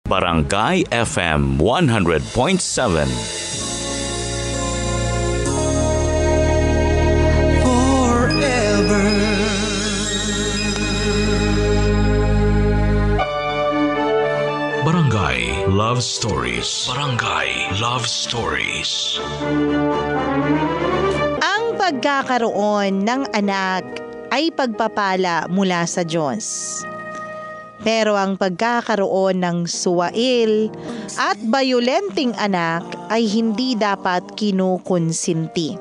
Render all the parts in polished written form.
Barangay FM 100.7. Barangay Love Stories. Barangay Love Stories. Ang pagkakaroon ng anak ay pagpapala mula sa Diyos. Pero ang pagkakaroon ng suwail at bayolenteng anak ay hindi dapat kinukonsinti.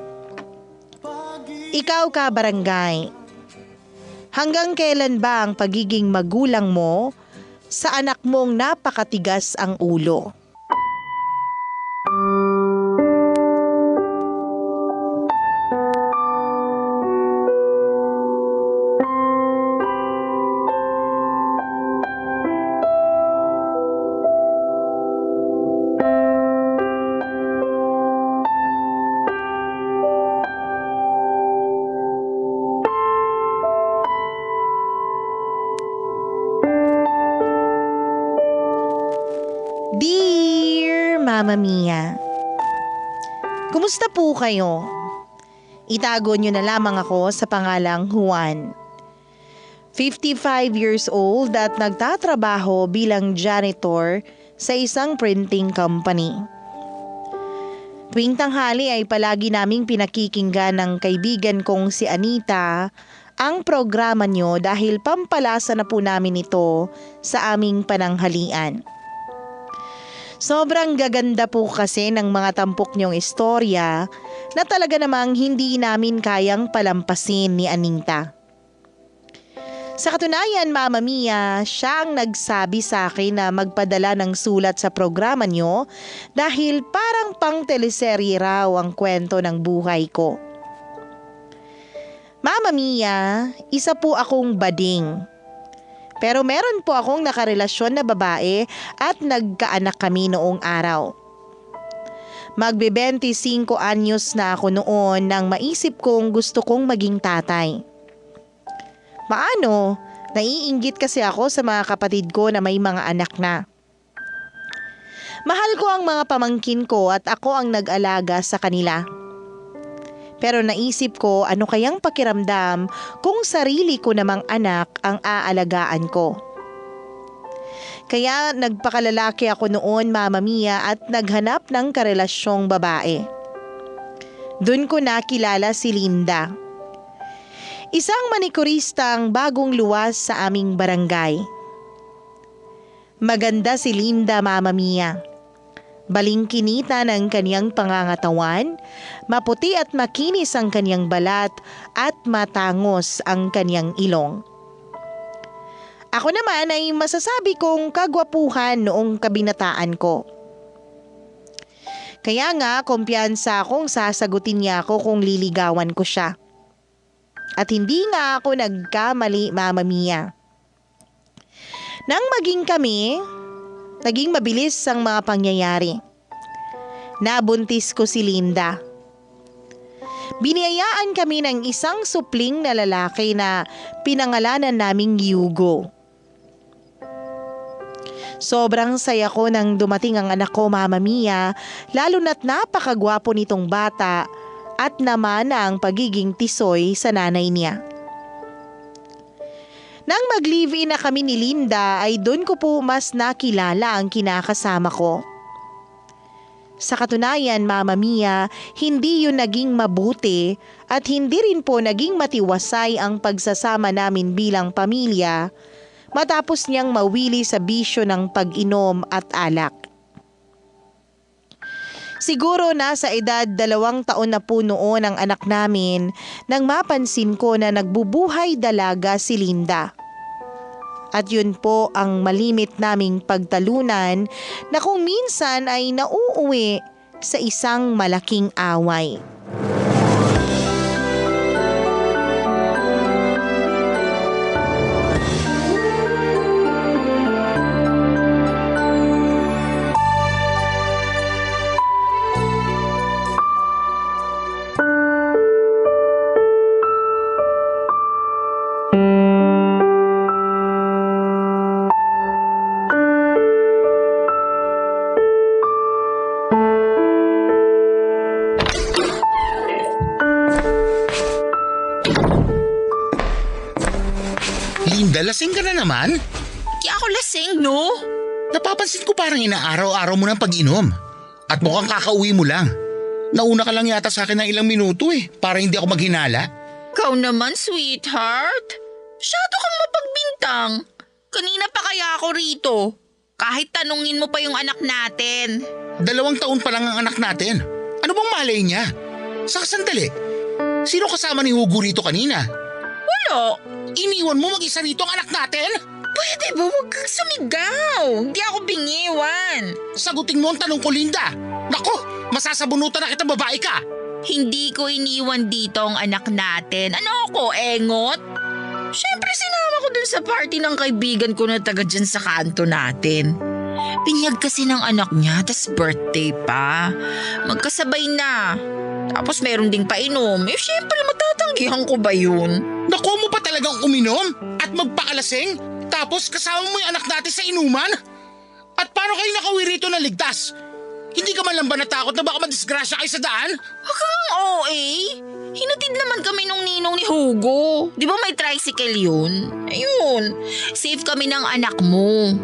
Ikaw ka, barangay, hanggang kailan ba ang pagiging magulang mo sa anak mong napakatigas ang ulo? Dear Mama Mia, kumusta po kayo? Itago nyo na lamang ako sa pangalang Juan. 55 years old at nagtatrabaho bilang janitor sa isang printing company. Tuwing tanghali ay palagi naming pinakikinggan ng kaibigan kong si Anita ang programa nyo dahil pampalasa na po namin ito sa aming pananghalian. Sobrang gaganda po kasi ng mga tampok niyong istorya na talaga namang hindi namin kayang palampasin ni Anita. Sa katunayan, Mama Mia, siya ang nagsabi sa akin na magpadala ng sulat sa programa niyo dahil parang pang teleserye raw ang kwento ng buhay ko. Mama Mia, isa po akong bading. Pero meron po akong nakarelasyon na babae at nagkaanak kami noong araw. Magbe-25 anyos na ako noon nang maisip kong gusto kong maging tatay. Paano? Naiinggit kasi ako sa mga kapatid ko na may mga anak na. Mahal ko ang mga pamangkin ko at ako ang nag-alaga sa kanila. Pero naisip ko ano kayang pakiramdam kung sarili ko namang anak ang aalagaan ko. Kaya nagpakalalaki ako noon, Mama Mia, at naghanap ng karelasyong babae. Doon ko nakilala si Linda. Isang manikuristang bagong luwas sa aming barangay. Maganda si Linda, Mama Mia. Balingkinita ng kaniyang pangangatawan, maputi at makinis ang kaniyang balat at matangos ang kaniyang ilong. Ako naman ay masasabi kong kagwapuhan noong kabinataan ko. Kaya nga kumpiyansa akong sasagutin niya ako kung liligawan ko siya. At hindi nga ako nagkamali, Mama Mia. Nang maging kami, naging mabilis ang mga pangyayari. Nabuntis ko si Linda. Biniyayaan kami ng isang supling na lalaki na pinangalanan naming Yugo. Sobrang saya ko nang dumating ang anak ko, Mama Mia, lalo na't napakagwapo nitong bata at namana ang pagiging tisoy sa nanay niya. Nang mag-live-in na kami ni Linda ay doon ko po mas nakilala ang kinakasama ko. Sa katunayan, Mama Mia, hindi yun naging mabuti at hindi rin po naging matiwasay ang pagsasama namin bilang pamilya matapos niyang mawili sa bisyo ng pag-inom at alak. Siguro nasa edad 2 taon na po noon ang anak namin nang mapansin ko na nagbubuhay dalaga si Linda. At yun po ang malimit naming pagtalunan na kung minsan ay nauuwi sa isang malaking away. Linda, lasing ka na naman? Di ako lasing, no? Napapansin ko parang inaaraw-araw mo ng pag-inom. At mukhang kakauwi mo lang. Nauna ka lang yata sa akin ng ilang minuto para hindi ako maghinala. Ikaw naman, sweetheart. Masyado kang mapagbintang. Kanina pa kaya ako rito. Kahit tanungin mo pa yung anak natin. 2 taon pa lang ang anak natin. Ano bang malay niya? Saka sandali. Sino kasama ni Hugo rito kanina? Wala. Iniwan mo mag-isa rito ang anak natin? Pwede ba huwag kang sumigaw? Hindi ako bingiwan. Sagutin mo ang tanong ko, Linda. Naku, masasabunutan na kita, babae ka. Hindi ko iniwan dito ang anak natin. Ano ako, engot? Siyempre sinama ko dun sa party ng kaibigan ko na taga dyan sa kanto natin. Pinyag kasi ng anak niya, tas birthday pa. Magkasabay na. Tapos meron ding painom. Siyempre matatanggihan ko ba yun? Naku mo pa talagang uminom at magpakalasing? Tapos kasama mo yung anak natin sa inuman? At paano kayo nakauwi rito na ligtas? Hindi ka man lang ba natakot na baka madisgrasya kayo sa daan? Huwag kang OA. Hinatid naman kami nung ninong ni Hugo. Di ba may tricycle yun? Ayun, safe kami ng anak mo.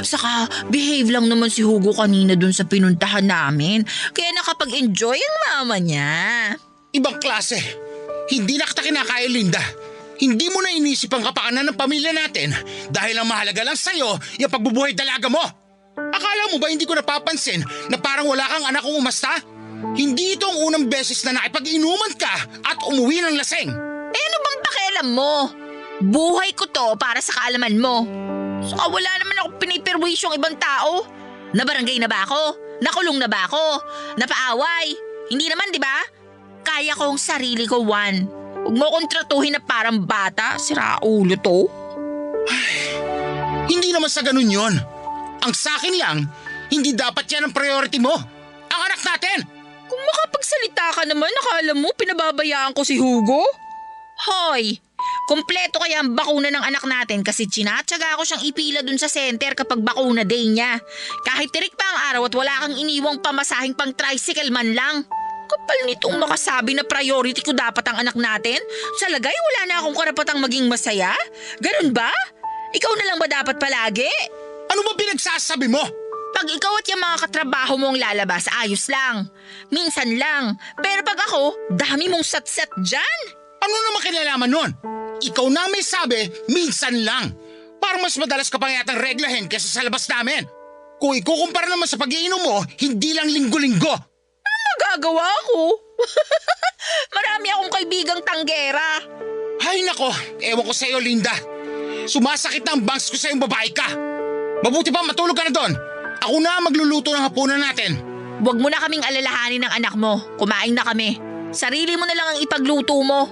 Saka behave lang naman si Hugo kanina dun sa pinuntahan namin. Kaya nakapag-enjoy ang mama niya. Ibang klase. Hindi na kita kinakaya, Linda. Hindi mo na inisip ang kapakanan ng pamilya natin dahil ang mahalaga lang sa'yo yung pagbubuhay dalaga mo. Akala mo ba hindi ko napapansin na parang wala kang anak kong umasta? Hindi ito ang unang beses na nakipag-inuman ka at umuwi ng laseng. Ano bang pakialam mo? Buhay ko to para sa kaalaman mo. Saka wala naman ako pinipirwisyong ibang tao. Nabarangay na ba ako? Nakulong na ba ako? Napaaway? Hindi naman, di ba? Kaya ko ang sarili ko, Juan. Huwag mo kontratuhin na parang bata. Sira ulo to. Hindi naman sa ganun yon. Ang sakin lang, hindi dapat yan ang priority mo. Ang anak natin! Kung makapagsalita ka naman, nakala mo pinababayaan ko si Hugo? Hoy, kumpleto kaya ang bakuna ng anak natin kasi tsinatsaga ko siyang ipila dun sa center kapag bakuna day niya. Kahit tirik pa ang araw at wala kang iniwang pamasahing pang tricycle man lang. Kapal nitong makasabi na priority ko dapat ang anak natin? Sa lagay wala na akong karapatang maging masaya? Ganun ba? Ikaw na lang ba dapat palagi? Ano ba pinagsasabi mo? Pag ikaw at yung mga katrabaho mong lalabas, ayos lang. Minsan lang. Pero pag ako, dami mong sat-sat dyan. Ano naman kinalaman nun? Ikaw na may sabi, minsan lang. Parang mas madalas ka pang yatang reglahin kaysa sa labas namin. Kung ikukumpara naman sa pag-iinom mo, hindi lang linggo-linggo. Ano magagawa ko? Marami akong kaibigang tanggera. Ay nako, ewan ko sa'yo, Linda. Sumasakit na ang bangs ko sa'yong babae ka. Mabuti pa matulog ka na doon. Ako na magluluto ng hapunan natin. Huwag mo na kaming alalahanin ng anak mo. Kumain na kami. Sarili mo na lang ang ipagluto mo.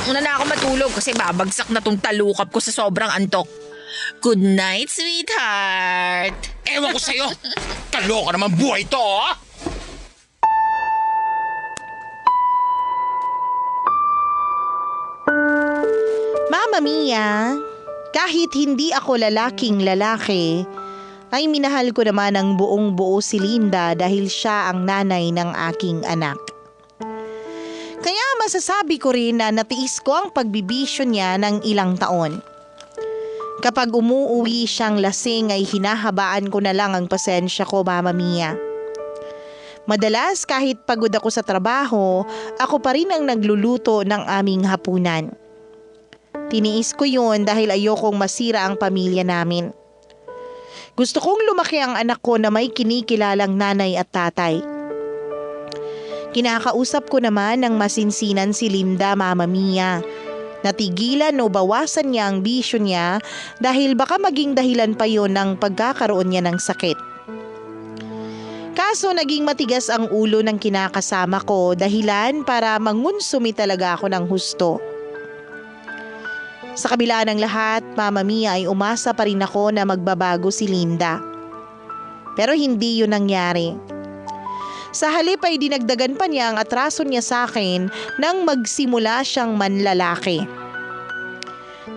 Una na ako matulog kasi babagsak na tong talukap ko sa sobrang antok. Good night, sweetheart. Ewan ko sa'yo. Kaloka naman buhay to, ah! Mama Mia, kahit hindi ako lalaking lalaki, ay minahal ko naman ang buong buo si Linda dahil siya ang nanay ng aking anak. Kaya masasabi ko rin na natiis ko ang pagbibisyo niya ng ilang taon. Kapag umuuwi siyang lasing ay hinahabaan ko na lang ang pasensya ko, Mama Mia. Madalas kahit pagod ako sa trabaho, ako pa rin ang nagluluto ng aming hapunan. Tiniis ko yun dahil ayokong masira ang pamilya namin. Gusto kong lumaki ang anak ko na may kinikilalang nanay at tatay. Kinakausap ko naman ng masinsinan si Linda, Mama Mia. Natigilan o bawasan niya ang bisyo niya dahil baka maging dahilan pa yon ng pagkakaroon niya ng sakit. Kaso naging matigas ang ulo ng kinakasama ko dahilan para mangunsumi talaga ako ng husto. Sa kabila ng lahat, Mama Mia, ay umasa pa rin ako na magbabago si Linda. Pero hindi yun nangyari. Sa halip ay dinagdagan pa niya ang atraso niya sa akin nang magsimula siyang manlalaki.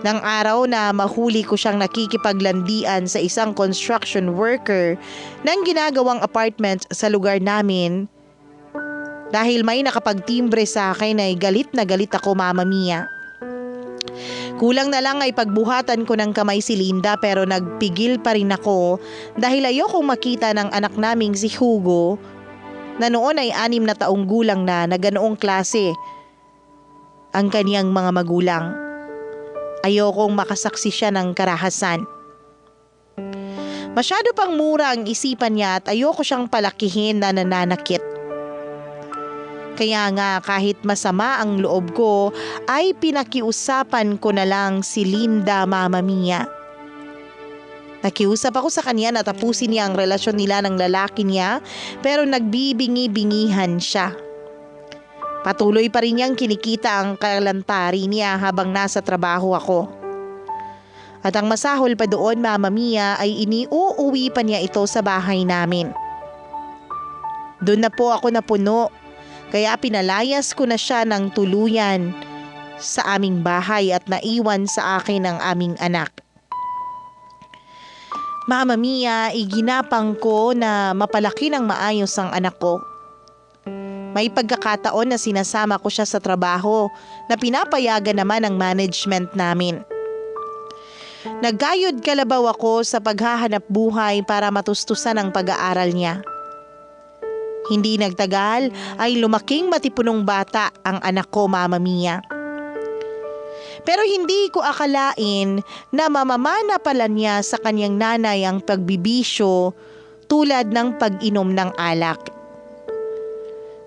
Nang araw na mahuli ko siyang nakikipaglandian sa isang construction worker ng ginagawang apartment sa lugar namin, dahil may nakapagtimbre sa akin ay galit na galit ako, Mama Mia. Kulang na lang ay pagbuhatan ko ng kamay si Linda pero nagpigil pa rin ako dahil ayokong makita ng anak naming si Hugo na noon ay 6 na taong gulang na ganoong klase ang kaniyang mga magulang. Ayokong makasaksi siya ng karahasan. Masyado pang mura ang isipan niya at ayoko siyang palakihin na nananakit. Kaya nga kahit masama ang loob ko ay pinakiusapan ko na lang si Linda, Mama Mia. Nakiusap ako sa kanya na tapusin niya ang relasyon nila ng lalaki niya pero nagbibingi-bingihan siya. Patuloy pa rin niyang kinikita ang kalantari niya habang nasa trabaho ako. At ang masahol pa doon, Mama Mia, ay iniuuwi pa niya ito sa bahay namin. Doon na po ako napuno. Kaya pinalayas ko na siya ng tuluyan sa aming bahay at naiwan sa akin ang aming anak. Mama Mia, iginapang ko na mapalaki ng maayos ang anak ko. May pagkakataon na sinasama ko siya sa trabaho na pinapayagan naman ng management namin. Naggayod kalabaw ako sa paghahanap buhay para matustusan ang pag-aaral niya. Hindi nagtagal ay lumaking matipunong bata ang anak ko, Mama Mia. Pero hindi ko akalain na mamamana pala niya sa kanyang nanay ang pagbibisyo tulad ng pag-inom ng alak.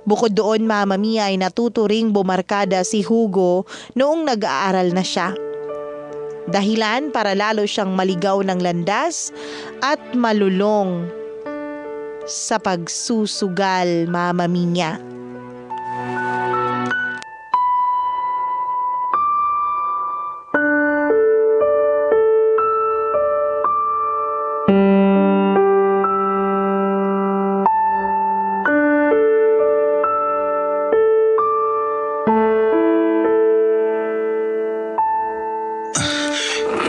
Bukod doon, Mama Mia, ay natuto ring bumarkada si Hugo noong nag-aaral na siya. Dahilan para lalo siyang maligaw ng landas at malulong sa pagsusugal, Mama Mia.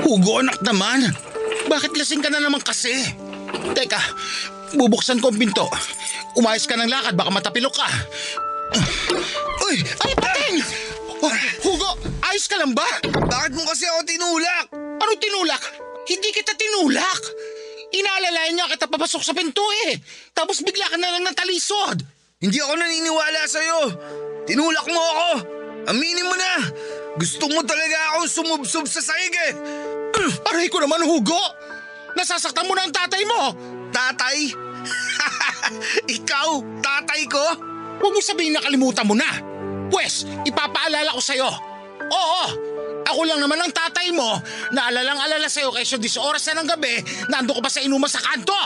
Hugo, anak naman. Bakit lasing ka na naman kasi? Teka, bubuksan ko ang pinto. Umayos ka ng lakad, baka matapilok ka. Uy! Ay, pating! Hugo, ayos ka lang ba? Bakit mo kasi ako tinulak? Ano tinulak? Hindi kita tinulak. Inaalalayan niya kita papasok sa pinto eh. Tapos bigla ka na lang natalisod. Hindi ako naniniwala sa'yo. Tinulak mo ako. Aminin mo na. Gusto mo talaga akong sumubsob sa sahig eh. Aray ko naman, Hugo. Nasasaktan mo na ang tatay mo. Tatay? Ikaw? Tatay ko? Huwag mo sabihin na kalimutan mo na. Pwes, ipapaalala ko sa'yo. Oo, ako lang naman ang tatay mo na alalang-alala sa'yo kaysa 10 oras na ng gabi nando ka pa sa inuman sa kanto.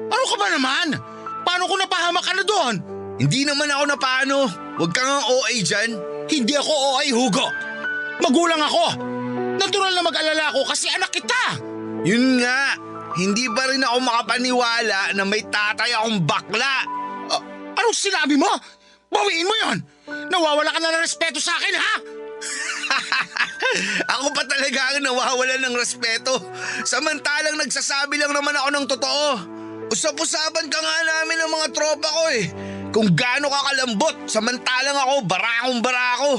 Ano ka ba naman? Paano kung napahamak ka na doon? Hindi naman ako napaano. Huwag kang ang OA dyan. Hindi ako OA, Hugo. Magulang ako. Natural na mag-alala ako kasi anak kita. Yun nga. Hindi pa rin ako makapaniwala na may tatay akong bakla. Anong sinabi mo? Bawiin mo yon. Nawawala ka na ng respeto sa akin, ha? Ako pa talaga ang nawawala ng respeto. Samantalang nagsasabi lang naman ako ng totoo. Usap-usapan ka nga namin ng mga tropa ko eh. Kung gaano ka kalambot, samantalang ako barakong barako.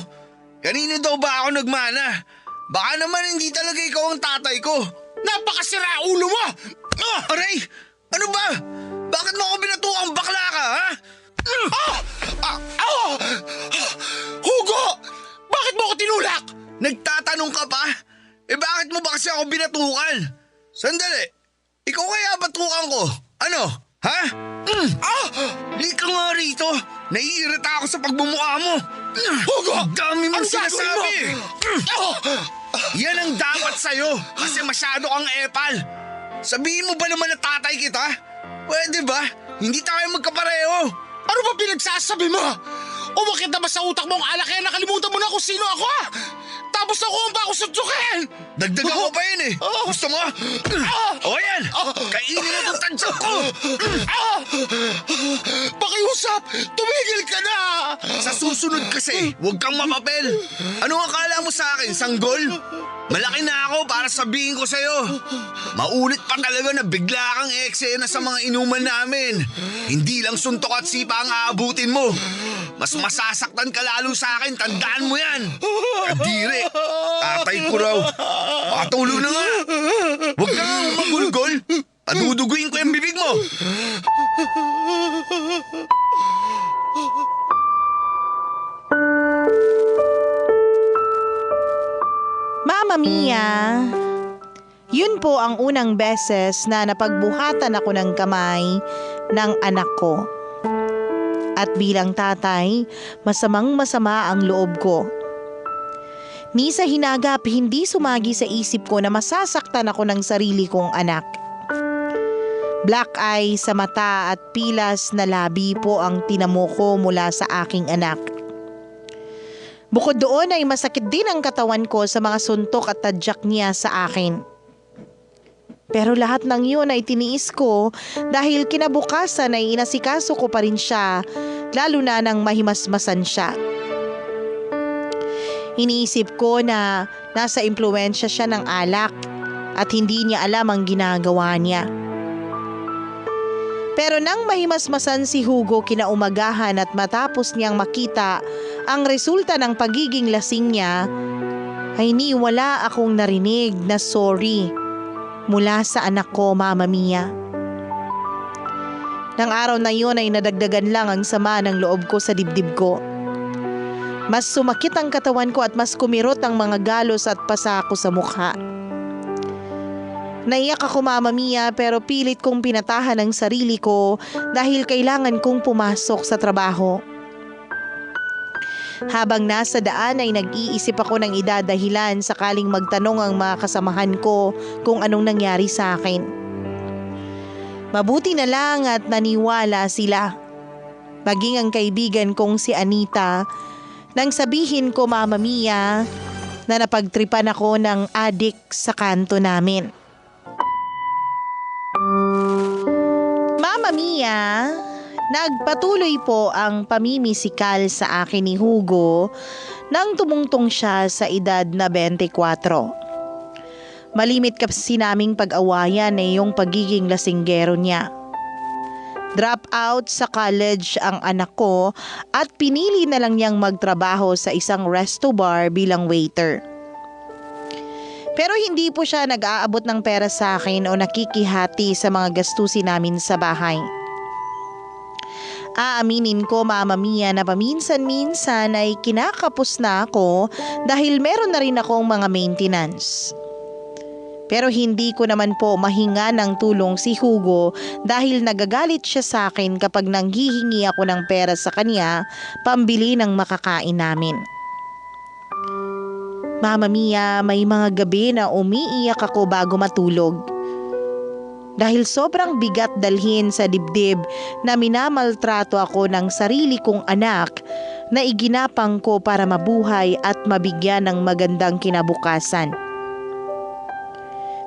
Kanino daw ba ako nagmana? Baka naman hindi talaga ikaw ang tatay ko. Napakasira ulo mo! Aray! Ano ba? Bakit mo ako binatukang bakla ka, ha? Hugo! Bakit mo ako tinulak? Nagtatanong ka pa? Eh bakit mo ba kasi ako binatukan? Sandali! Ikaw kaya batukan ko? Ano? Ha? Lika nga rito! Naiirita ako sa pagbumukha mo! Hugo! Ang dami mong Anong gagawin sinasabi! mo? Yan ang dapat sa'yo kasi masyado kang epal. Sabihin mo ba naman na tatay kita? Pwede ba? Hindi tayo magkapareho. Ano ba pinagsasabi mo? Umakit na ba sa utak mo ang alak kaya nakalimutan mo na kung sino ako? Tapos ako ang bako sutsukin! Dagdagan ko pa yun eh. Gusto mo? O yan! Kainin mo itong tansya ko! Pakiusap! Tumigil ka na! Sa susunod kasi, huwag kang mapapel. Ano akala mo sa akin, sanggol? Malaki na ako para sabihin ko sa'yo. Maulit pa talaga na bigla kang eksena sa mga inuman namin. Hindi lang suntok at sipa ang aabutin mo. Mas masasaktan ka lalo sa akin, tandaan mo yan. Kadiri, tatay ko raw. Patulo na nga. Huwag na nga magulgol. Paduduguin ko yung bibig mo. Mama Mia, yun po ang unang beses na napagbuhatan ako ng kamay ng anak ko. At bilang tatay, masamang-masama ang loob ko. Ni sa hinagap, hindi sumagi sa isip ko na masasaktan ako ng sarili kong anak. Black eye sa mata at pilas na labi po ang tinamo ko mula sa aking anak. Bukod doon ay masakit din ang katawan ko sa mga suntok at tadyak niya sa akin. Pero lahat ng yun ay tiniis ko dahil kinabukasan ay inasikaso ko pa rin siya, lalo na nang mahimasmasan siya. Iniisip ko na nasa impluwensya siya ng alak at hindi niya alam ang ginagawa niya. Pero nang mahimasmasan si Hugo kinaumagahan at matapos niyang makita ang resulta ng pagiging lasing niya, ay wala akong narinig na sorry mula sa anak ko, Mama Mia. Nang araw na yun ay nadagdagan lang ang sama ng loob ko sa dibdib ko. Mas sumakit ang katawan ko at mas kumirot ang mga galos at pasa ko sa mukha. Naiyak ako, Mama Mia, pero pilit kong pinatahan ang sarili ko dahil kailangan kong pumasok sa trabaho. Habang nasa daan ay nag-iisip ako ng idadahilan sakaling magtanong ang mga kasamahan ko kung anong nangyari sa akin. Mabuti na lang at naniwala sila. Maging ang kaibigan kong si Anita nang sabihin ko, Mama Mia, na napagtripan ako ng adik sa kanto namin. Mama Mia, nagpatuloy po ang pamimisikal sa akin ni Hugo nang tumungtong siya sa edad na 24. Malimit kasi naming pag-awayan ay yung pagiging lasinggero niya. Drop out sa college ang anak ko at pinili na lang niyang magtrabaho sa isang resto bar bilang waiter. Pero hindi po siya nag-aabot ng pera sa akin o nakikihati sa mga gastusin namin sa bahay. Aaminin ko, Mama Mia, na paminsan-minsan ay kinakapos na ako dahil meron na rin akong mga maintenance. Pero hindi ko naman po mahinga ng tulong si Hugo dahil nagagalit siya sa akin kapag nanghihingi ako ng pera sa kanya pambili ng makakain namin. Mama Mia, may mga gabi na umiiyak ako bago matulog. Dahil sobrang bigat dalhin sa dibdib na minamaltrato ako ng sarili kong anak na iginapang ko para mabuhay at mabigyan ng magandang kinabukasan.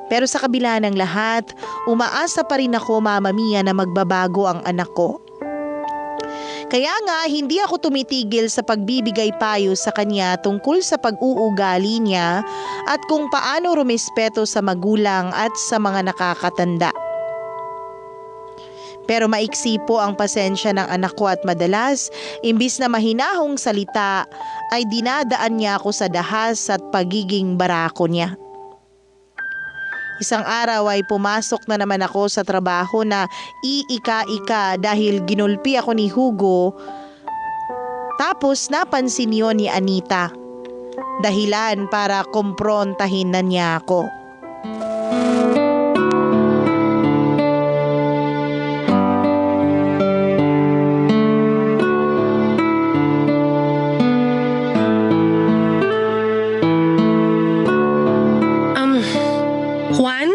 Pero sa kabila ng lahat, umaasa pa rin ako, Mama Mia, na magbabago ang anak ko. Kaya nga hindi ako tumitigil sa pagbibigay payo sa kanya tungkol sa pag-uugali niya at kung paano rumispeto sa magulang at sa mga nakakatanda. Pero maiksi po ang pasensya ng anak ko at madalas, imbis na mahinahong salita, ay dinadaan niya ako sa dahas at pagiging barako niya. Isang araw ay pumasok na naman ako sa trabaho na iika-ika dahil ginulpi ako ni Hugo. Tapos napansin yun ni Anita. Dahilan para kumprontahin na niya ako. Juan,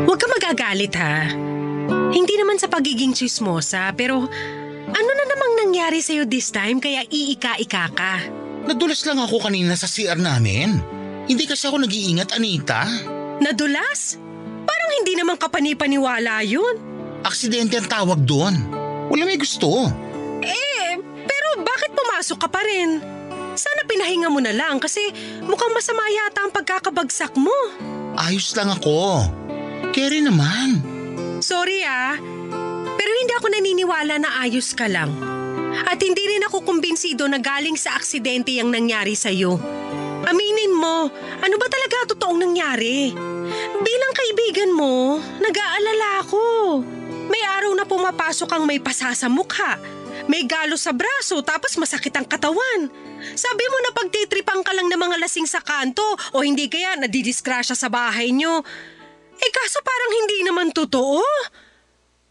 huwag ka magagalit ha. Hindi naman sa pagiging chismosa, pero ano na namang nangyari sa'yo this time kaya iika-ika ka? Nadulas lang ako kanina sa CR namin. Hindi kasi ako nag-iingat, Anita. Nadulas? Parang hindi naman kapanipaniwala yun. Aksidente ang tawag doon. Wala may gusto. Pero bakit pumasok ka pa rin? Sana pinahinga mo na lang kasi mukhang masama yata ang pagkakabagsak mo. Ayos lang ako. Carry naman. Sorry pero hindi ako naniniwala na ayos ka lang. At hindi rin ako kumbinsido na galing sa aksidente ang nangyari sa'yo. Aminin mo, ano ba talaga totoong nangyari? Bilang kaibigan mo, nag-aalala ako. May araw na pumapasok ang may pasa sa mukha, may galo sa braso tapos masakit ang katawan. Sabi mo na pagtitripang ka lang ng mga lasing sa kanto o hindi kaya nadidisgrasya sa bahay nyo. Kaso parang hindi naman totoo.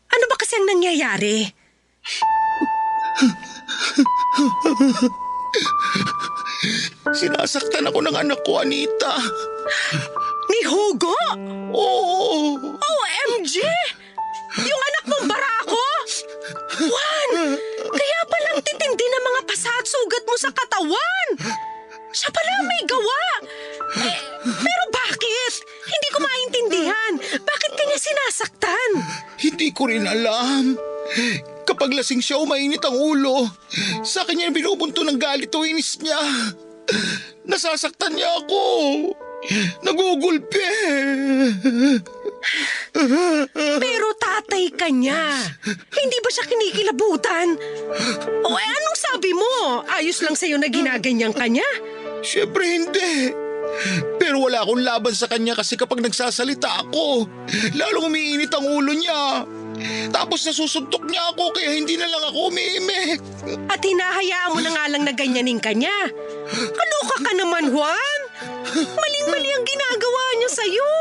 Ano ba kasi ang nangyayari? Sinasaktan ako ng anak ko, Anita. Ni Hugo? Oo. OMG! Yung anak mong barako? Juan! Kaya palang titindi ng mga pasa at sugat mo sa katawan. Siya pala may gawa. Pero bakit? Hindi ko maintindihan. Bakit kanya sinasaktan? Hindi ko rin alam. Kapag lasing siya, umainit ang ulo. Sa kanya binubunto ng galit o inis niya. Nasasaktan niya ako. Nagugulpi. Pero tatay ka niya. Hindi ba siya kinikilabutan? O anong sabi mo? Ayos lang sa'yo na ginaganyan ka niya? Siyempre hindi. Pero wala akong laban sa kanya kasi kapag nagsasalita ako, lalong umiinit ang ulo niya. Tapos nasusuntok niya ako kaya hindi na lang ako umiimik. At hinahayaan mo na nga lang na ganyanin ka niya. Kaloka ka naman, Juan. Maling-mali ang ginagawa niya sa'yo.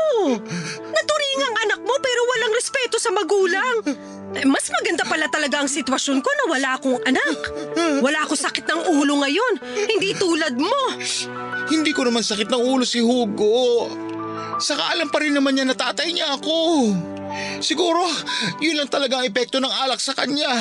Naturingang anak mo pero walang respeto sa magulang. Mas maganda pala talaga ang sitwasyon ko na wala akong anak. Wala akong sakit ng ulo ngayon. Hindi tulad mo. Hindi ko naman sakit ng ulo si Hugo. Saka alam pa rin naman niya na tatay niya ako. Siguro, yun lang talaga ang epekto ng alak sa kanya.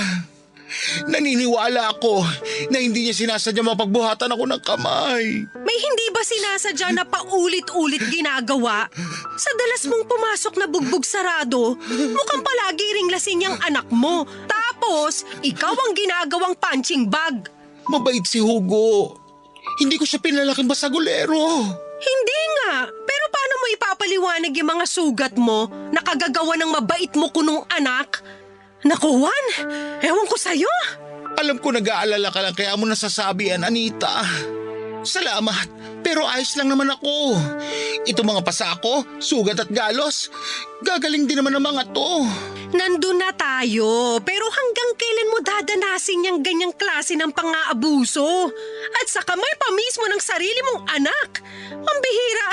Naniniwala ako na hindi niya sinasadya mapagbuhatan ako ng kamay. May hindi ba sinasadya na paulit-ulit ginagawa? Sa dalas mong pumasok na bugbog sarado, mukhang palagi ring lasing yung anak mo. Tapos, ikaw ang ginagawang punching bag. Mabait si Hugo. Hindi ko siya pinalaking basagulero. Hindi nga. Pero paano mo ipapaliwanag yung mga sugat mo na kagagawa ng mabait mo kunong anak? Naku, Juan, ewan ko sa'yo. Alam ko nag-aalala ka lang kaya mo nasasabi yan, Anita. Salamat, pero ayos lang naman ako. Ito mga pasako, sugat at galos, gagaling din naman ang mga to. Nandun na tayo, pero hanggang kailan mo dadanasin yung ganyang klase ng pang-aabuso? At sa kamay pa mismo ng sarili mong anak. Ang bihira.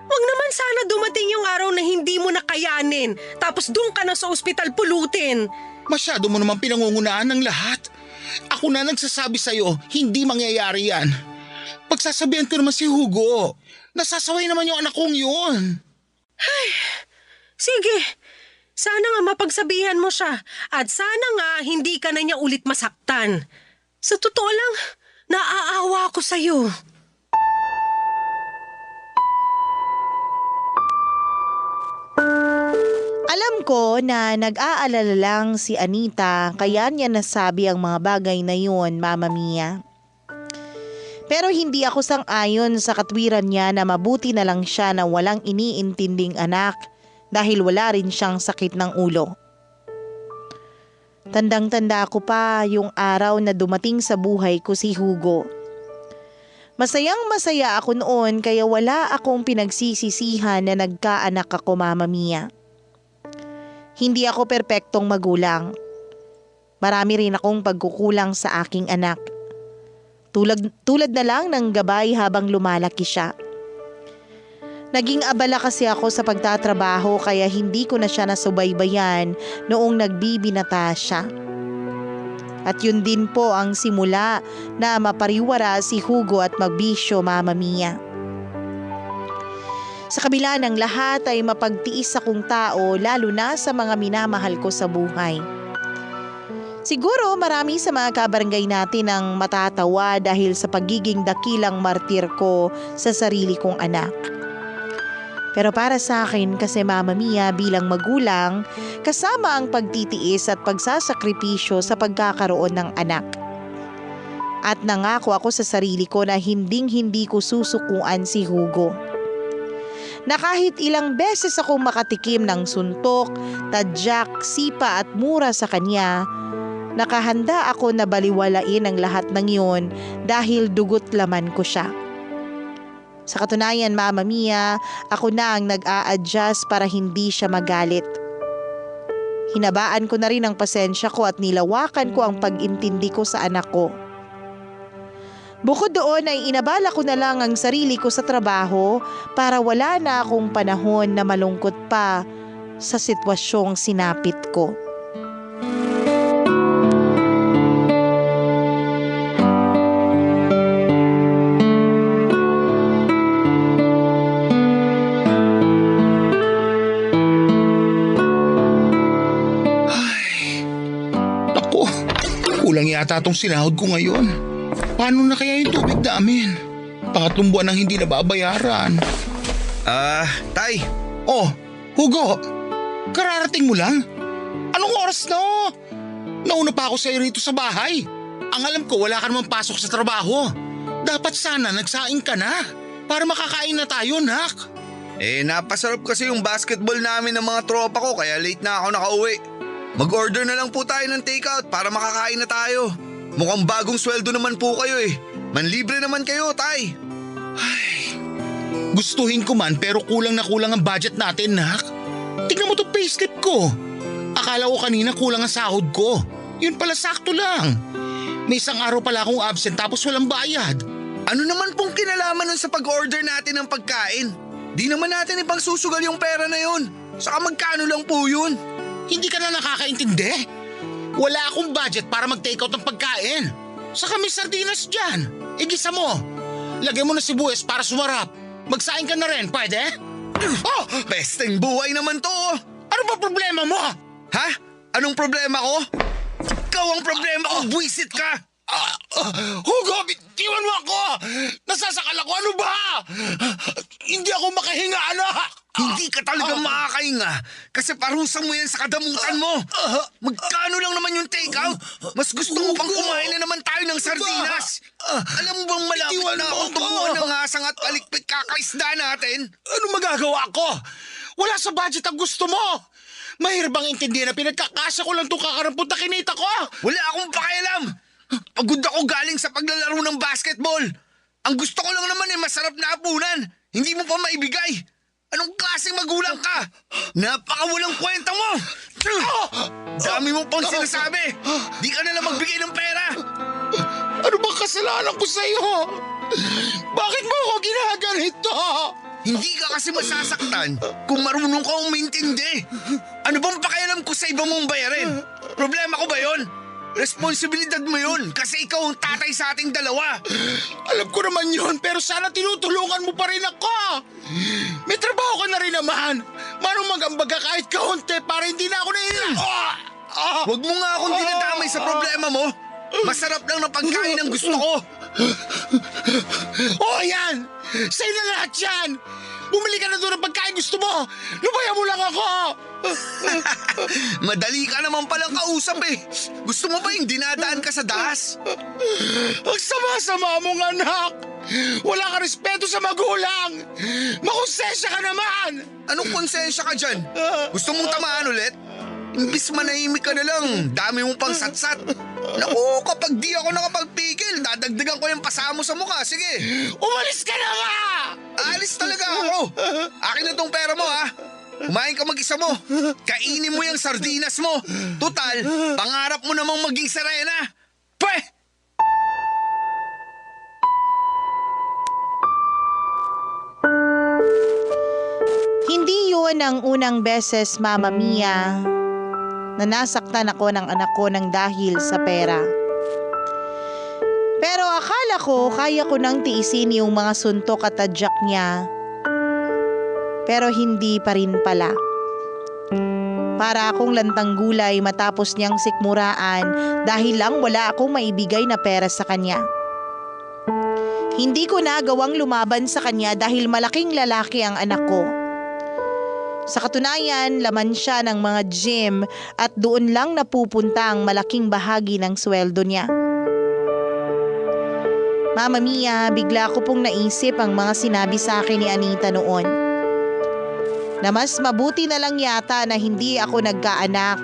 Wag naman sana dumating yung araw na hindi mo nakayanin, tapos doon ka na sa ospital pulutin. Masyado mo naman pinangungunahan ng lahat. Ako na nagsasabi sa'yo, hindi mangyayari yan. Pagsasabihan ko naman si Hugo. Nasasaway naman yung anak kong yun. Sige, sana nga mapagsabihan mo siya at sana nga hindi ka na niya ulit masaktan. Sa totoo lang, naaawa ako sa'yo. Alam ko na nag-aalala lang si Anita kaya niya nasabi ang mga bagay na yun, Mama Mia. Pero hindi ako sang-ayon sa katwiran niya na mabuti na lang siya na walang iniintinding anak dahil wala rin siyang sakit ng ulo. Tandang-tanda ko pa yung araw na dumating sa buhay ko si Hugo. Masayang-masaya ako noon kaya wala akong pinagsisisihan na nagkaanak ako, Mama Mia. Hindi ako perpektong magulang. Marami rin akong pagkukulang sa aking anak. Tulad na lang ng gabay habang lumalaki siya. Naging abala kasi ako sa pagtatrabaho kaya hindi ko na siya nasubaybayan noong nagbibinata siya. At yun din po ang simula na mapariwara si Hugo at magbisyo, Mama Mia. Sa kabila ng lahat ay mapagtiis akong tao lalo na sa mga minamahal ko sa buhay. Siguro marami sa mga kabarangay natin ang matatawa dahil sa pagiging dakilang martir ko sa sarili kong anak. Pero para sa akin kasi, Mama Mia, bilang magulang, kasama ang pagtitiis at pagsasakripisyo sa pagkakaroon ng anak. At nangako ako sa sarili ko na hindi ko susukuan si Hugo. Na kahit ilang beses akong makatikim ng suntok, tadyak, sipa at mura sa kanya, nakahanda ako na baliwalain ang lahat ng iyon dahil dugot laman ko siya. Sa katunayan, Mama Mia, ako na ang nag-a-adjust para hindi siya magalit. Hinabaan ko na rin ang pasensya ko at nilawakan ko ang pag-intindi ko sa anak ko. Bukod doon ay inabala ko na lang ang sarili ko sa trabaho para wala na akong panahon na malungkot pa sa sitwasyong sinapit ko. Kulang yata tong sinahod ko ngayon. Paano na kaya yung tubig namin? Pangatlong buwan nang hindi nababayaran. Tay. Oh, Hugo, kararating mo lang? Anong oras na? Nauna pa ako sa'yo rito sa bahay. Ang alam ko wala ka namang pasok sa trabaho. Dapat sana nagsaing ka na para makakain na tayo, nak. Napasarap kasi yung basketball namin ng mga tropa ko kaya late na ako nakauwi. Mag-order na lang po tayo ng takeout para makakain na tayo. Mukhang bagong sweldo naman po kayo eh. Manlibre naman kayo, tay. Gustuhin ko man pero kulang na kulang ang budget natin, nak. Tignan mo to payslip ko. Akala ko kanina kulang ang sahod ko. Yun pala sakto lang. May isang araw pala akong absent tapos walang bayad. Ano naman pong kinalaman nun sa pag-order natin ng pagkain? Di naman natin ipang susugal yung pera na yun. Saka magkano lang po yun? Hindi ka na nakakaintindi? Wala akong budget para mag-takeout ng pagkain. Saka may sardinas dyan. Igisa mo. Lagay mo na sibuyas para sumarap. Magsaing ka na rin, pwede? Oh, besteng buhay naman to. Ano ba problema mo? Ha? Anong problema ko? Ikaw ang problema ko, buwisit ka. Hugo, bitiwan mo ako! Nasasakal ako, ano ba? Hindi ako makahinga, anak! Hindi ka talaga makakahinga kasi parusa mo yan sa kadamutan mo. Magkano lang naman yung takeout? Mas gusto mo pang kumain na naman tayo ng sardinas. Alam mo bang malapit na akong tumuan ng hasang at palikpik kakaisda natin? Ano magagawa ko? Wala sa budget ang gusto mo. Mahirap bang intindihan na pinagkakasya ko lang itong kakarampot na kinita ko? Wala akong pakialam. Pagod ako galing sa paglalaro ng basketball. Ang gusto ko lang naman masarap na hapunan. Hindi mo pa maibigay. Anong klaseng magulang ka? Napakawalang kwenta mo! Dami mo pang sinasabi! Di ka nalang magbigay ng pera! Ano bang kasalanan ko sa'yo? Bakit mo ako ginaganito? Hindi ka kasi masasaktan kung marunong ka umintindi. Ano bang pakialam ko sa iba mong bayarin? Problema ko ba yon? Responsibilidad mo yun kasi ikaw ang tatay sa ating dalawa. Alam ko naman yun pero sana tinutulungan mo pa rin ako. May trabaho ka na rin naman. Manong mag-ambaga kahit kaunti para hindi na ako Huwag mo nga akong dinadamay sa problema mo. Masarap lang na pagkain ang gusto ko. Yan! Sa'yo na lahat yan! Bumili ka na doon ng pagkain gusto mo! Lubayan mo lang ako! Madali ka naman palang kausap eh. Gusto mo ba yung dinadaan ka sa dahas? Ang sama-sama mong anak! Wala ka respeto sa magulang! Makonsensya ka naman! Anong konsensya ka dyan? Gusto mong tamaan ulit? Imbis manahimik ka na lang, dami mong pang satsat. Naku, kapag di ako nakapagpigil, dadagdagan ko yung pasamo sa mukha. Sige. Umalis ka na nga! Alis talaga ako. Akin na tong pera mo ha. Kumain ka mag-isa mo. Kainin mo yung sardinas mo. Total, pangarap mo namang maging Serena. Pweh! Hindi yun ang unang beses, Mama Mia, na nasaktan ako ng anak ko ng dahil sa pera. Pero akala ko kaya ko nang tiisin yung mga suntok at tadyak niya. Pero hindi pa rin pala. Para akong lantang gulay matapos niyang sikmuraan dahil lang wala akong maibigay na pera sa kanya. Hindi ko nagawang lumaban sa kanya dahil malaking lalaki ang anak ko. Sa katunayan, laman siya ng mga gym at doon lang napupunta ang malaking bahagi ng sweldo niya. Mama Mia, bigla ko pong naisip ang mga sinabi sa akin ni Anita noon. Na mas mabuti na lang yata na hindi ako nagkaanak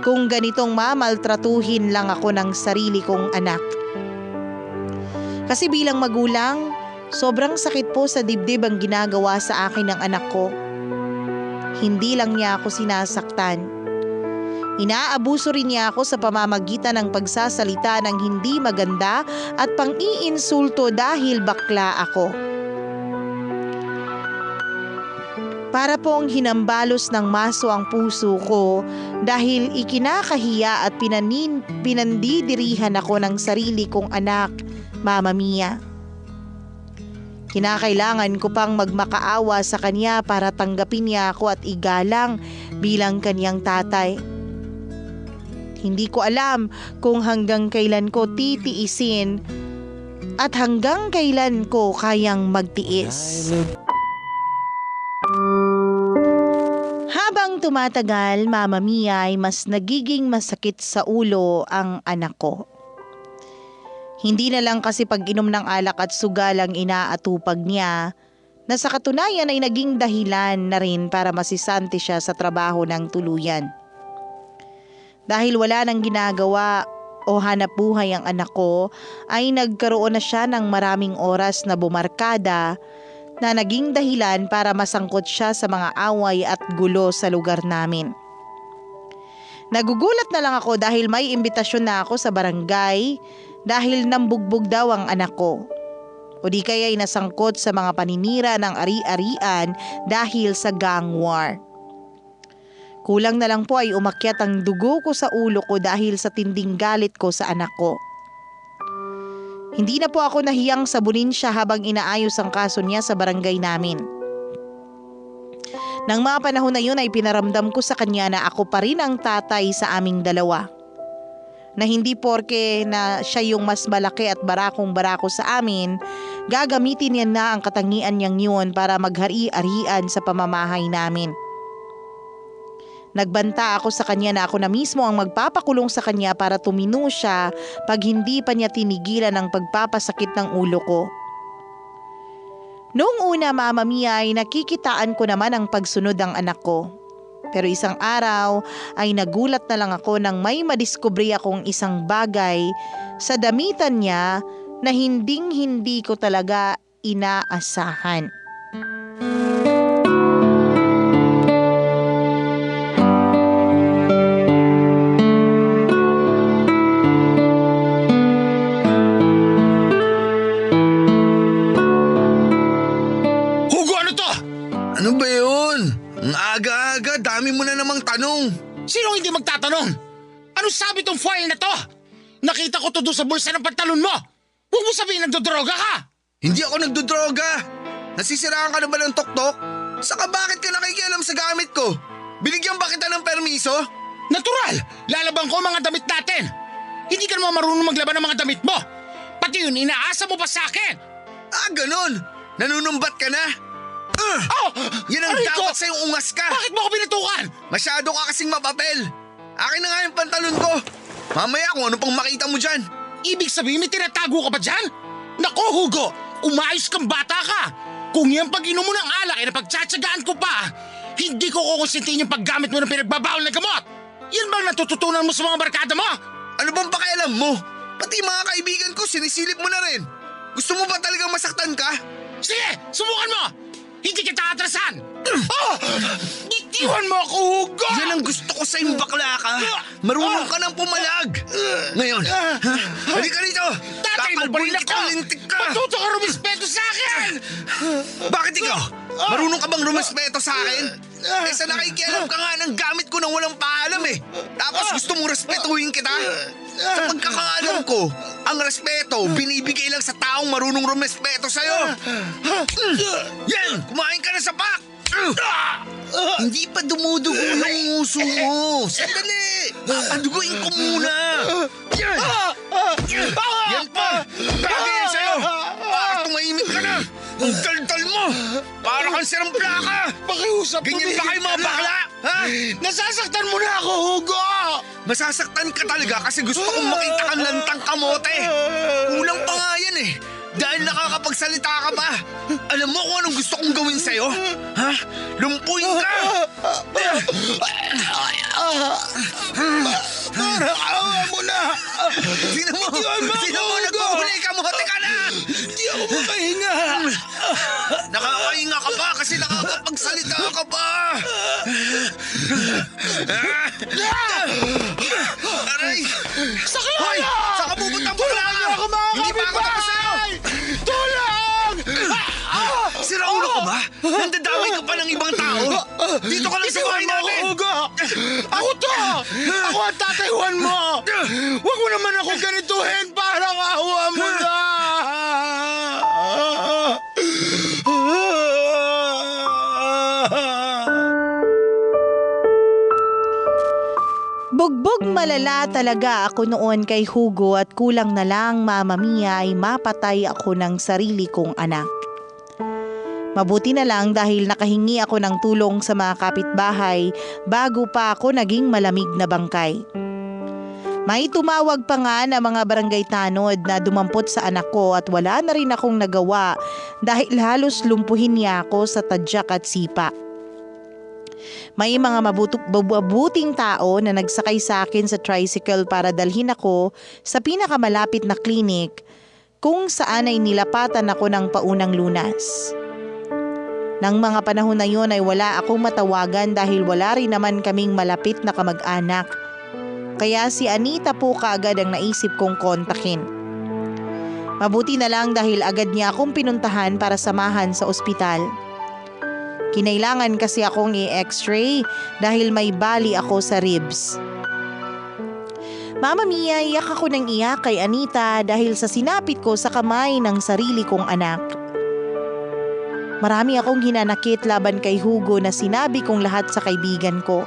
kung ganitong mamaltratuhin lang ako ng sarili kong anak. Kasi bilang magulang, sobrang sakit po sa dibdib ang ginagawa sa akin ng anak ko. Hindi lang niya ako sinasaktan. Inaabuso rin niya ako sa pamamagitan ng pagsasalita ng hindi maganda at pang-iinsulto dahil bakla ako. Para pong hinambalos ng maso ang puso ko dahil ikinakahiya at pinandidirihan ako ng sarili kong anak, Mama Mia. Kinakailangan ko pang magmakaawa sa kanya para tanggapin niya ako at igalang bilang kanyang tatay. Hindi ko alam kung hanggang kailan ko titiisin at hanggang kailan ko kayang magtiis. Habang tumatagal, Mama Mia, ay mas nagiging masakit sa ulo ang anak ko. Hindi na lang kasi pag-inom ng alak at sugal ang inaatupag niya, na sa katunayan ay naging dahilan na rin para masisante siya sa trabaho ng tuluyan. Dahil wala nang ginagawa o hanap buhay ang anak ko, ay nagkaroon na siya ng maraming oras na bumarkada na naging dahilan para masangkot siya sa mga away at gulo sa lugar namin. Nagugulat na lang ako dahil may imbitasyon na ako sa barangay dahil nambugbog daw ang anak ko. O di kaya ay nasangkot sa mga paninira ng ari-arian dahil sa gang war. Kulang na lang po ay umakyat ang dugo ko sa ulo ko dahil sa tinding galit ko sa anak ko. Hindi na po ako nahiyang sabunin siya habang inaayos ang kaso niya sa barangay namin. Nang mga panahon na yun ay pinaramdam ko sa kanya na ako pa rin ang tatay sa aming dalawa. Na hindi porke na siya yung mas malaki at barakong-barako sa amin, gagamitin niya na ang katangian niyang yun para maghari-arian sa pamamahay namin. Nagbanta ako sa kanya na ako na mismo ang magpapakulong sa kanya para tumino siya pag hindi pa niya tinigilan ang pagpapasakit ng ulo ko. Noong una, Mama Mia, ay nakikitaan ko naman ang pagsunod ng anak ko. Pero isang araw ay nagulat na lang ako nang may madiskubre akong isang bagay sa damitan niya na hinding-hindi ko talaga inaasahan. Ano ba yun? Ang aga-aga, dami mo na namang tanong. Sinong hindi magtatanong? Ano sabi tong foil na to? Nakita ko to doon sa bulsa ng pantalon mo. Huwag mo sabihin nagdodroga ka. Hindi ako nagdodroga. Nasisiraan ka na ba ng tuktok? Saka bakit ka nakikialam sa gamit ko? Binigyan ba kita ng permiso? Natural! Lalabang ko ang mga damit natin. Hindi ka naman marunong maglaban ng mga damit mo. Pati yun, inaasa mo pa sa akin. Ah, ganun? Nanunumbat ka na? Yan ang Aray ko! dapat sa'yong ungas ka. Bakit mo ako pinatukan? Masyado ka kasing mapapel. Akin na nga yung pantalon ko. Mamaya kung ano pang makita mo dyan. Ibig sabihin may tinatago ka ba dyan? Nako, Hugo! Umayos kang bata ka! Kung yan pag-inom mo ng alak ay napagtsatsagaan ko pa, hindi ko kukonsintin yung paggamit mo ng pinagbabawal na gamot! Yan bang natututunan mo sa mga barkada mo? Ano bang pakialam mo? Pati mga kaibigan ko sinisilip mo na rin. Gusto mo ba talagang masaktan ka? Sige! Subukan mo! Hindi kita atrasan! Itiwan mo ako, Hugo! Yan ang gusto ko sa'yong bakla ka. Marunong ka ng pumalag. Ngayon, halika rito. Tatay mo pa rin Tatalbuhin ako! kita, lintik ka. Matuto ka rumispeto sa akin! Bakit ikaw? Marunong ka bang rumispeto sa akin? Sa nakikialam ka nga ng gamit ko nang walang paalam eh. Tapos gusto mong respetuhin kita? Sa pagkakaalam ko, ang respeto binibigay lang sa taong marunong rumispeto sa'yo. Yan! Kumain ka na sa pak! Hindi pa dumudugo yung uso mo. Sandali! Papaduguin ko muna. Yan! Yan pa! Bagay yan sa'yo! Para tumahimik ka na! Ang daldal mo! Para kang sirang plaka! Pakiusap, Ganyan ba kayo mga bakla? Ha? Nasasaktan mo na ako, Hugo! Masasaktan ka talaga kasi gusto kong makita kang lantang kamote. Kulang pa nga yan eh. Dahil nakakapagsalita ka ba? Alam mo kung anong gusto kong gawin sa'yo? Ha? Lumpuin ka! Parang awa mo na! Sino mo? Nagpahuli ka mo? Teka na! Di ako makahinga! Nakakahinga ka ba kasi nakakapagsalita ka ba? Aray! Sakla Hoy! na! Saan ka pupunta mo na? Ako mga Hindi pa ako tapos sa'yo! Tulong! Sira ulo ka ba? Nandadamay ka pa ng ibang tao? Dito ka lang sa bahay natin! Hugo! Ako to! Ako ang tatayuan mo! Huwag mo naman ako ganituhin! Parang awa mo na! Bugbog malala talaga ako noon kay Hugo at kulang na lang Mama Mia ay mapatay ako ng sarili kong anak. Mabuti na lang dahil nakahingi ako ng tulong sa mga kapitbahay bago pa ako naging malamig na bangkay. May tumawag pa nga na mga barangay tanod na dumampot sa anak ko at wala na rin akong nagawa dahil halos lumpuhin niya ako sa tadyak at sipa. May mga mabuting tao na nagsakay sa akin sa tricycle para dalhin ako sa pinakamalapit na klinik kung saan ay nilapatan ako ng paunang lunas. Nang mga panahon na yun ay wala akong matawagan dahil wala rin naman kaming malapit na kamag-anak. Kaya si Anita po kaagad ang naisip kong kontakin. Mabuti na lang dahil agad niya akong pinuntahan para samahan sa ospital. Kinailangan kasi akong i-x-ray dahil may bali ako sa ribs. Mama Mia, iyak ako ng iyak kay Anita dahil sa sinapit ko sa kamay ng sarili kong anak. Marami akong hinanakit laban kay Hugo na sinabi kong lahat sa kaibigan ko.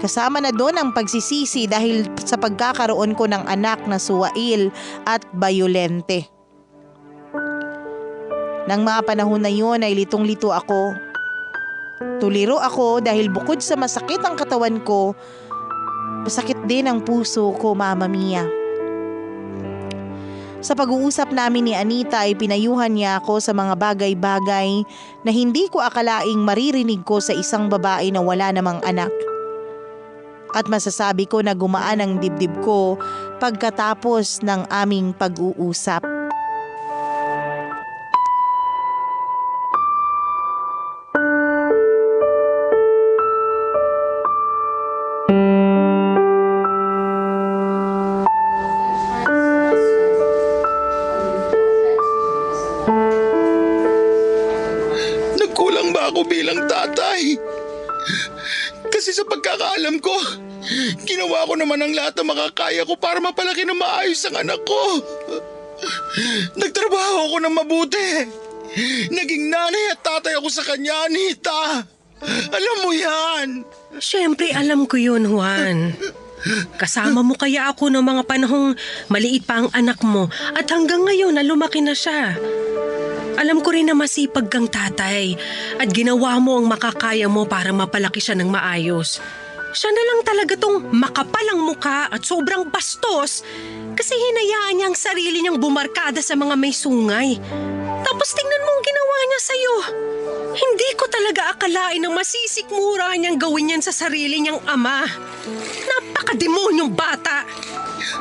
Kasama na doon ang pagsisisi dahil sa pagkakaroon ko ng anak na suwail at bayolente. Nang mga panahon na yun ay litong-lito ako. Tuliro ako dahil bukod sa masakit ang katawan ko, masakit din ang puso ko, Mama Mia. Sa pag-uusap namin ni Anita ay pinayuhan niya ako sa mga bagay-bagay na hindi ko akalaing maririnig ko sa isang babae na wala namang anak. At masasabi ko na gumaan ang dibdib ko pagkatapos ng aming pag-uusap. Nagkulang ba ako bilang tatay? Kasi sa pagkakaalam ko, ginawa ko naman ang lahat ng makakaya ko para mapalaki ng maayos ang anak ko. Nagtrabaho ako ng mabuti. Naging nanay at tatay ako sa kanya, Anita. Alam mo yan. Siyempre alam ko yun, Juan. Kasama mo kaya ako noong mga panahong maliit pa ang anak mo at hanggang ngayon na lumaki na siya. Alam ko rin na masipag kang tatay at ginawa mo ang makakaya mo para mapalaki siya ng maayos. Siya na lang talaga tong makapalang mukha at sobrang bastos kasi hinayaan niya ang sarili niyang bumarkada sa mga may sungay. Tapos tingnan mo ang ginawa niya sa'yo. Hindi ko talaga akalain na masisikmura niyang gawin yan sa sarili niyang ama. Napakademonyong bata.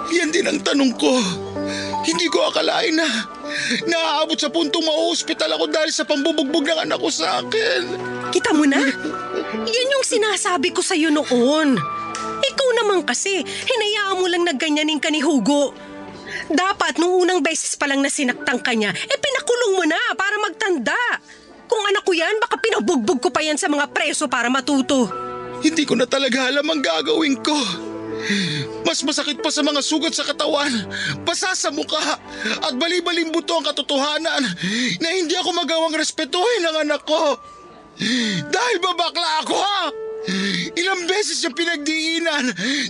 Yan din ang tanong ko. Hindi ko akalain na naaabot sa puntong ma-hospital ako dahil sa pambubugbog ng anak ko sa akin. Kita mo na? Yan yung sinasabi ko sa'yo noon. Ikaw naman kasi, hinayaan mo lang na ganyanin ka ni Hugo. Dapat nung unang beses pa lang na sinaktan ka niya, pinakulong mo na para magtanda. Kung anak ko yan, baka pinabugbog ko pa yan sa mga preso para matuto. Hindi ko na talaga alam ang gagawin ko. Mas masakit pa sa mga sugat sa katawan, basa sa mukha at bali-baling buto ang katotohanan na hindi ako magawang respetuhin ang anak ko. Dahil babakla ako ha! Ilang beses niya pinagdiinan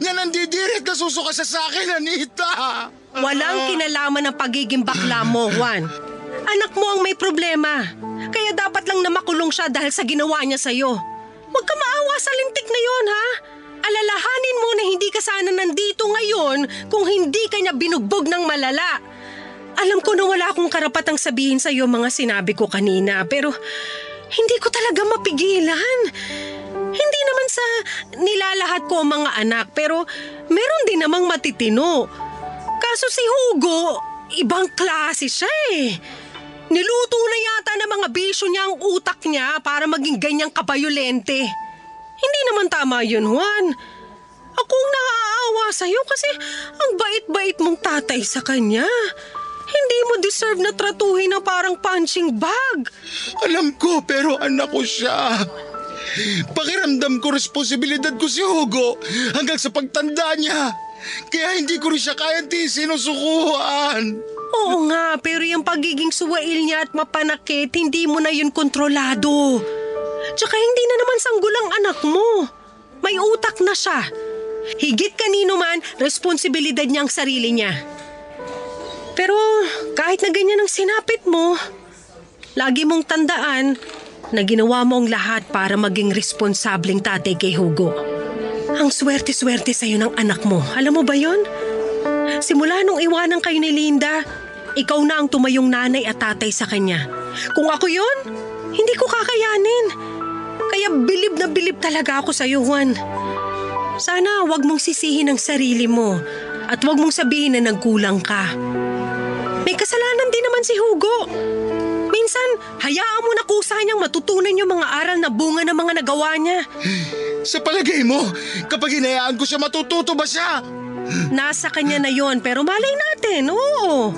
na nandidirit na susuka sa akin, Anita. Walang kinalaman ng pagiging bakla mo, Juan. Anak mo ang may problema. Kaya dapat lang na makulong siya dahil sa ginawa niya sa'yo. Huwag ka maawa sa lintik na yon, ha? Alalahanin mo na hindi ka sana nandito ngayon kung hindi ka niya binugbog ng malala. Alam ko na wala akong karapatang sabihin sa iyo mga sinabi ko kanina, pero hindi ko talaga mapigilan. Hindi naman sa nilalahat ko ang mga anak, pero meron din namang matitino. Kaso si Hugo, ibang klase siya eh. Niluto na yata ng mga bisyo niya ang utak niya para maging ganyang kabayolente. Hindi naman tama yun, Juan. Akong naaawa sa'yo kasi ang bait-bait mong tatay sa kanya. Hindi mo deserve na tratuhin na parang punching bag. Alam ko, pero anak ko siya. Pakiramdam ko responsibilidad ko si Hugo hanggang sa pagtanda niya. Kaya hindi ko rin siya kayang sinusukuhan. Oo nga, pero yung pagiging suwail niya at mapanakit, hindi mo na yun kontrolado. Tsaka hindi na naman sanggol ang anak mo. May utak na siya. Higit kanino man, responsibilidad niya ang sarili niya. Pero kahit na ganyan ang sinapit mo, lagi mong tandaan na ginawa mo ang lahat para maging responsableng tatay kay Hugo. Ang swerte-swerte sa'yo ng anak mo. Alam mo ba yon? Simula nung iwanan kayo ni Linda, ikaw na ang tumayong nanay at tatay sa kanya. Kung ako yon, hindi ko kakayanin. Kaya bilib na bilib talaga ako sa'yo, Juan. Sana wag mong sisihin ang sarili mo at wag mong sabihin na nagkulang ka. May kasalanan din naman si Hugo. Minsan, hayaan mo na kusa niyang matutunan yung mga aral na bunga ng mga nagawa niya. Sa palagay mo, kapag hinayaan ko siya, matututo ba siya? Nasa kanya na yon, pero malay natin, oo.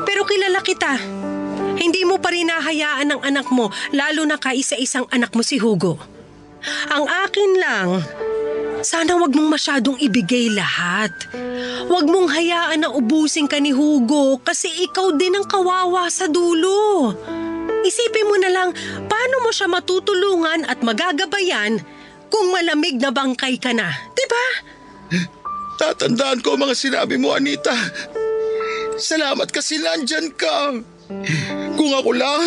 Pero kilala kita. Hindi mo pa rin nahayaan ng anak mo, lalo na kaisa-isang anak mo si Hugo. Ang akin lang, sana wag mong masyadong ibigay lahat. Wag mong hayaan na ubusin ka ni Hugo kasi ikaw din ang kawawa sa dulo. Isipin mo na lang, paano mo siya matutulungan at magagabayan kung malamig na bangkay ka na, diba? Tatandaan ko ang mga sinabi mo, Anita. Salamat kasi nandyan ka. Kung ako lang,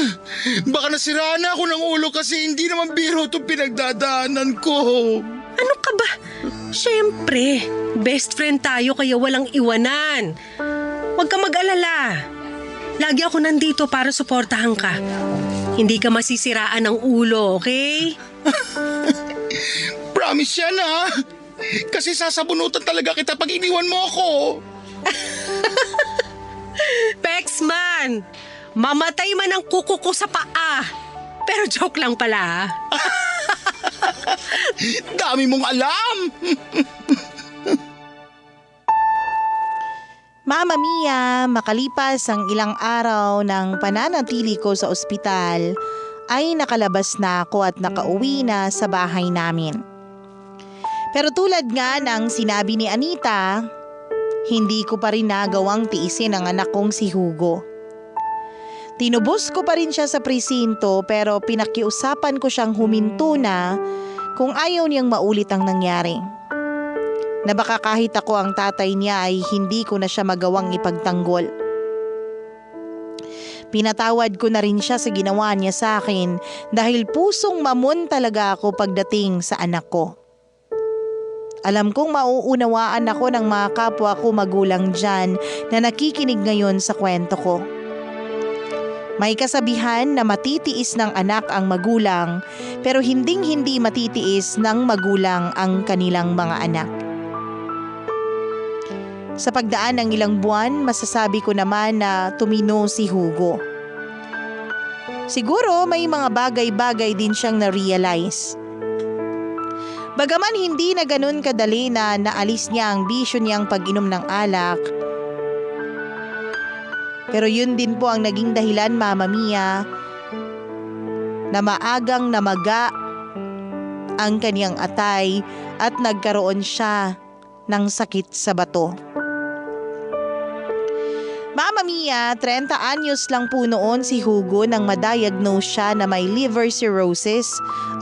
baka nasiraan na ako ng ulo kasi hindi naman biro itong pinagdadaanan ko. Ano ka ba? Siyempre, best friend tayo kaya walang iwanan. Huwag ka mag-alala. Lagi ako nandito para suportahan ka. Hindi ka masisiraan ng ulo, okay? Promise yan ha. Kasi sasabunutan talaga kita pag iniwan mo ako. Pexman, mamatay man ang kuko ko sa paa. Pero joke lang pala. Dami mong alam. Mama Mia, makalipas ang ilang araw ng pananatili ko sa ospital, ay nakalabas na ako at nakauwi na sa bahay namin. Pero tulad nga ng sinabi ni Anita, hindi ko pa rin nagawang tiisin ang anak kong si Hugo. Tinubos ko pa rin siya sa presinto pero pinakiusapan ko siyang huminto na kung ayaw niyang maulit ang nangyari. Na baka kahit ako ang tatay niya ay hindi ko na siya magawang ipagtanggol. Pinatawad ko na rin siya sa ginawa niya sa akin dahil pusong mamon talaga ako pagdating sa anak ko. Alam kong mauunawaan ako ng mga kapwa ko magulang dyan na nakikinig ngayon sa kwento ko. May kasabihan na matitiis ng anak ang magulang pero hinding-hindi matitiis ng magulang ang kanilang mga anak. Sa pagdaan ng ilang buwan, masasabi ko naman na tumino si Hugo. Siguro may mga bagay-bagay din siyang na-realize. Bagaman hindi na ganun kadali na naalis niya ang bisyo niyang pag-inom ng alak, pero yun din po ang naging dahilan, Mama Mia, na maagang namaga ang kaniyang atay at nagkaroon siya ng sakit sa bato. Mama Mia, 30 anyos lang po noon si Hugo nang ma-diagnose siya na may liver cirrhosis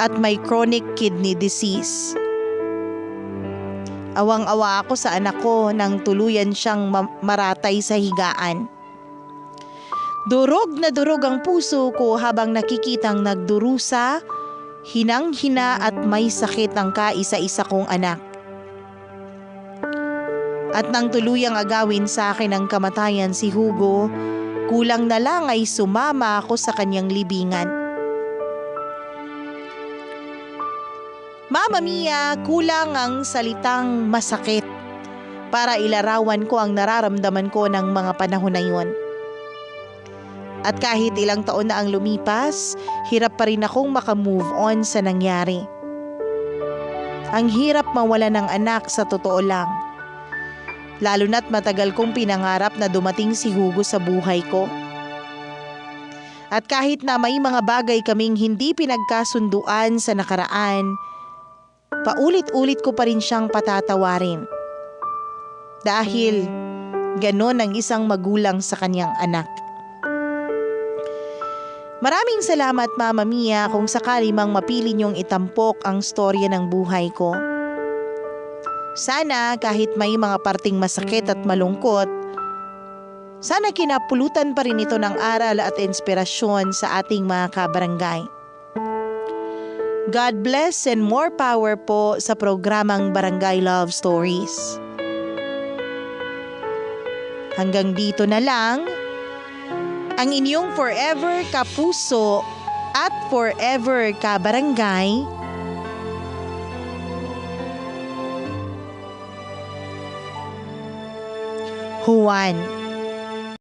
at may chronic kidney disease. Awang-awa ako sa anak ko nang tuluyan siyang maratay sa higaan. Durog na durog ang puso ko habang nakikitang nagdurusa, hinang-hina at may sakit ang kaisa-isa kong anak. At nang tuluyang agawin sa akin ang kamatayan si Hugo, kulang na lang ay sumama ako sa kanyang libingan. Mama Mia, kulang ang salitang masakit para ilarawan ko ang nararamdaman ko ng mga panahon na yun. At kahit ilang taon na ang lumipas, hirap pa rin akong makamove on sa nangyari. Ang hirap mawala ng anak sa totoo lang. Lalo na't matagal kong pinangarap na dumating si Hugo sa buhay ko. At kahit na may mga bagay kaming hindi pinagkasunduan sa nakaraan, paulit-ulit ko pa rin siyang patatawarin. Dahil ganon ang isang magulang sa kanyang anak. Maraming salamat Mama Mia kung sakali mang mapili niyong itampok ang storya ng buhay ko. Sana kahit may mga parting masakit at malungkot, sana kinapulutan pa rin ito ng aral at inspirasyon sa ating mga kabarangay. God bless and more power po sa programang Barangay Love Stories. Hanggang dito na lang, ang inyong forever kapuso at forever kabarangay, Juan.